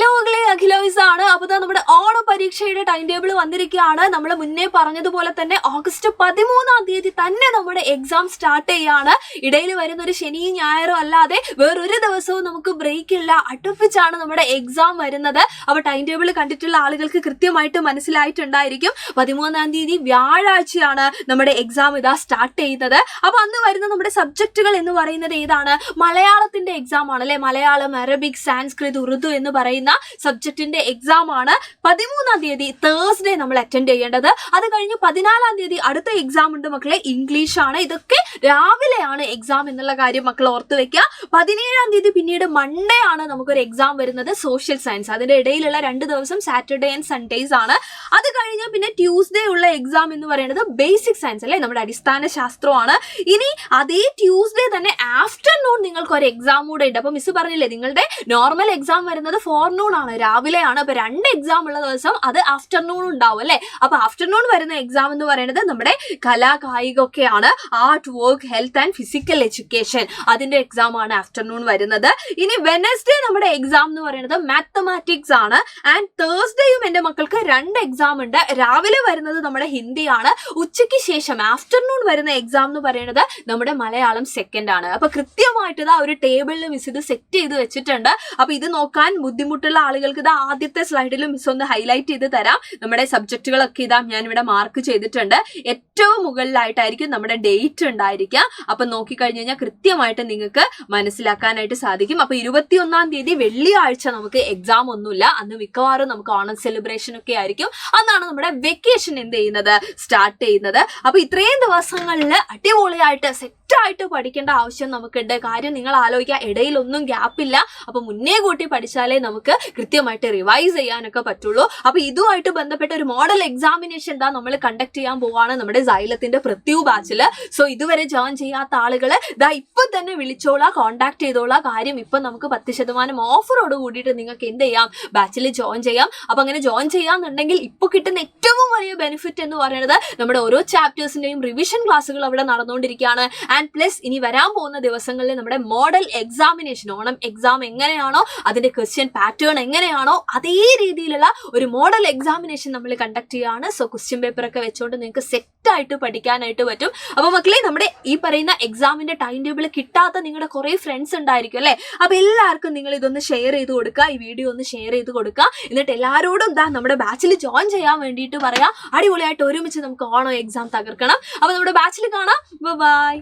Hello മകളെ, അഖിലോയ്സ് ആണ്. അപ്പോൾ നമ്മുടെ ഓണ പരീക്ഷയുടെ ടൈം ടേബിൾ വന്നിരിക്കുകയാണ്. നമ്മൾ മുന്നേ പറഞ്ഞതുപോലെ തന്നെ ഓഗസ്റ്റ് 13-ാം തീയതി തന്നെ നമ്മുടെ എക്സാം സ്റ്റാർട്ട് ചെയ്യാണ്. ഇടയിൽ വരുന്ന ഒരു ശനിയും ഞായറും അല്ലാതെ വേറൊരു ദിവസവും നമുക്ക് ബ്രേക്ക് ഇല്ല. അടുപ്പിച്ചാണ് നമ്മുടെ എക്സാം വരുന്നത്. അപ്പോൾ ടൈം ടേബിൾ കണ്ടിട്ടുള്ള ആളുകൾക്ക് കൃത്യമായിട്ട് മനസ്സിലായിട്ടുണ്ടായിരിക്കും. 13-ാം തീയതി വ്യാഴാഴ്ചയാണ് നമ്മുടെ എക്സാം ഇതാ സ്റ്റാർട്ട് ചെയ്യുന്നത്. അപ്പോൾ അന്ന് വരുന്ന നമ്മുടെ സബ്ജക്റ്റുകൾ എന്ന് പറയുന്നത് ഏതാണ്? മലയാളത്തിന്റെ എക്സാം ആണ് അല്ലെ. മലയാളം, അറബിക്, സാൻസ്ക്രിത്, ഉറുദു എന്ന് പറയുന്ന സബ്ജക്റ്റിന്റെ എക്സാം ആണ് 13-ാം തീയതി തേഴ്സ്ഡേ നമ്മൾ അറ്റൻഡ് ചെയ്യേണ്ടത്. അത് കഴിഞ്ഞ് 14-ാം തീയതി അടുത്ത എക്സാം ഉണ്ട് മക്കളെ, ഇംഗ്ലീഷ് ആണ്. ഇതൊക്കെ രാവിലെയാണ് എക്സാം എന്നുള്ള കാര്യം മക്കൾ ഓർത്ത് വെക്കുക. 17-ാം തീയതി പിന്നീട് മൺഡേ ആണ് നമുക്കൊരു എക്സാം വരുന്നത്, സോഷ്യൽ സയൻസ്. അതിന്റെ ഇടയിലുള്ള 2 ദിവസം സാറ്റർഡേ ആൻഡ് സൺഡേസ് ആണ്. അത് കഴിഞ്ഞാൽ പിന്നെ ട്യൂസ്ഡേ ഉള്ള എക്സാം എന്ന് പറയുന്നത് ബേസിക് സയൻസ് അല്ലെ, നമ്മുടെ അടിസ്ഥാന ശാസ്ത്രമാണ്. ഇനി അതേ ട്യൂസ്ഡേ തന്നെ ആഫ്റ്റർനൂൺ നിങ്ങൾക്ക് ഒരു എക്സാം കൂടെ ഉണ്ട്. അപ്പൊ മിസ് പറഞ്ഞില്ലേ, നിങ്ങളുടെ നോർമൽ എക്സാം വരുന്നത് ഫോർനൂൺ ആണ്, രാവിലെയാണ്. അപ്പൊ 2 എക്സാം ഉള്ള ദിവസം അത് ആഫ്റ്റർനൂൺ ഉണ്ടാവും അല്ലെ. അപ്പൊ ആഫ്റ്റർനൂൺ വരുന്ന എക്സാം എന്ന് പറയുന്നത് നമ്മുടെ കലാ കായികമൊക്കെയാണ്. Art, work, health and physical education, അതിന്റെ എക്സാം ആണ് ആഫ്റ്റർനൂൺ വരുന്നത്. ഇനി വെനസ്ഡേ നമ്മുടെ എക്സാം എന്ന് പറയുന്നത് മാത്തമാറ്റിക്സ് ആണ്. ആൻഡ് തേഴ്സ്ഡേയും എന്റെ മക്കൾക്ക് 2 എക്സാം ഉണ്ട്. രാവിലെ വരുന്നത് നമ്മുടെ ഹിന്ദിയാണ്. ഉച്ചയ്ക്ക് ശേഷം ആഫ്റ്റർനൂൺ വരുന്ന എക്സാം എന്ന് പറയുന്നത് നമ്മുടെ മലയാളം സെക്കൻഡ് ആണ്. അപ്പൊ കൃത്യമായിട്ട് ഇതാ ഒരു ടേബിളിൽ മിസ് ഇത് സെറ്റ് ചെയ്ത് വെച്ചിട്ടുണ്ട്. അപ്പൊ ഇത് നോക്കാൻ ബുദ്ധിമുട്ടുള്ള ആളുകൾക്ക് ഇതാ ആദ്യത്തെ സ്ലൈഡിലും മിസ് ഒന്ന് ഹൈലൈറ്റ് ചെയ്ത് തരാം. നമ്മുടെ സബ്ജക്റ്റുകളൊക്കെ ഇതാ ഞാൻ ഇവിടെ മാർക്ക് ചെയ്തിട്ടുണ്ട്. ഏറ്റവും മുകളിലായിട്ടായിരിക്കും നമ്മുടെ ഡേറ്റ് ഉണ്ടായിരിക്കുക. അപ്പൊ നോക്കിക്കഴിഞ്ഞു കഴിഞ്ഞാൽ കൃത്യമായിട്ട് നിങ്ങൾക്ക് മനസ്സിലാക്കാനായിട്ട് സാധിക്കും. അപ്പൊ 21-ാം തീയതി വെള്ളിയാഴ്ച നമുക്ക് എക്സാം ഒന്നുമില്ല. അന്ന് മിക്കവാറും നമുക്ക് ഓണം സെലിബ്രേഷൻ ഒക്കെ ആയിരിക്കും. അന്നാണ് നമ്മുടെ വെക്കേഷൻ എന്ത് ചെയ്യുന്നത്, സ്റ്റാർട്ട് ചെയ്യുന്നത്. അപ്പൊ ഇത്രയും ദിവസങ്ങളിൽ അടിപൊളിയായിട്ട് സെറ്റായിട്ട് പഠിക്കേണ്ട ആവശ്യം നമുക്കുണ്ട്. കാര്യം നിങ്ങൾ ആലോചിക്കുക, ഇടയിലൊന്നും ഗ്യാപ്പില്ല. അപ്പൊ മുന്നേ കൂട്ടി പഠിച്ചാലേ നമുക്ക് കൃത്യമായിട്ട് റിവൈസ് ചെയ്യാനൊക്കെ പറ്റുള്ളൂ. അപ്പൊ ഇതുമായിട്ട് ബന്ധപ്പെട്ട ഒരു മോഡൽ എക്സാമിനേഷൻ എന്താ നമ്മൾ കണ്ടക്ട് ചെയ്യാൻ പോവാണ് നമ്മുടെ സൈലത്തിന്റെ പ്രത്യു ബാച്ചില്. സോ ഇതുവരെ ജോയിൻ ചെയ്യാത്ത ആളുകള് ദാ ഇപ്പൊ തന്നെ വിളിച്ചോളാം, കോൺടാക്ട് ചെയ്തോളാം. കാര്യം ഇപ്പൊ നമുക്ക് 10% ഓഫറോട് കൂടിയിട്ട് നിങ്ങൾക്ക് എന്ത് ചെയ്യാം, ബാച്ചിൽ ജോയിൻ ചെയ്യാം. അപ്പൊ അങ്ങനെ ജോയിൻ ചെയ്യാന്നുണ്ടെങ്കിൽ ഇപ്പൊ കിട്ടുന്ന ഏറ്റവും വലിയ ബെനിഫിറ്റ് എന്ന് പറയുന്നത് നമ്മുടെ ഓരോ ചാപ്റ്റേഴ്സിന്റെയും റിവിഷൻ ക്ലാസ്സുകൾ അവിടെ നടന്നുകൊണ്ടിരിക്കുകയാണ്. ആൻഡ് പ്ലസ് ഇനി വരാൻ പോകുന്ന ദിവസങ്ങളിൽ നമ്മുടെ മോഡൽ എക്സാമിനേഷൻ, ഓണം എക്സാം എങ്ങനെയാണോ അതിന്റെ ക്വസ്റ്റ്യൻ പാറ്റേൺ എങ്ങനെയാണോ അതേ രീതിയിലുള്ള ഒരു മോഡൽ എക്സാമിനേഷൻ നമ്മൾ കണ്ടക്ട് ചെയ്യുകയാണ്. സോ ക്വസ്റ്റ്യൻ പേപ്പർ ഒക്കെ വെച്ചുകൊണ്ട് നിങ്ങൾക്ക് സെറ്റ് ആയിട്ട് പഠിക്കാനായിട്ട് പറ്റും. അപ്പൊ മക്കളെ, നമ്മുടെ ഈ പറയുന്ന എക്സാമിന്റെ ടൈം ടേബിൾ കിട്ടാത്ത നിങ്ങളുടെ കുറെ ഫ്രണ്ട്സ് ഉണ്ടായിരിക്കും അല്ലെ. അപ്പൊ എല്ലാവർക്കും നിങ്ങൾ ഇതൊന്ന് ഷെയർ ചെയ്ത് കൊടുക്കുക, ഈ വീഡിയോ ഒന്ന് ഷെയർ ചെയ്ത് കൊടുക്കുക. എന്നിട്ട് എല്ലാവരോടും ഇതാ നമ്മുടെ ബാച്ചിൽ ജോയിൻ ചെയ്യാൻ വേണ്ടിയിട്ട് പറയാം. അടിപൊളിയായിട്ട് ഒരുമിച്ച് നമുക്ക് ഓണം എക്സാം തകർക്കണം. അപ്പൊ നമ്മുടെ ബാച്ചിൽ കാണാം. ബൈ.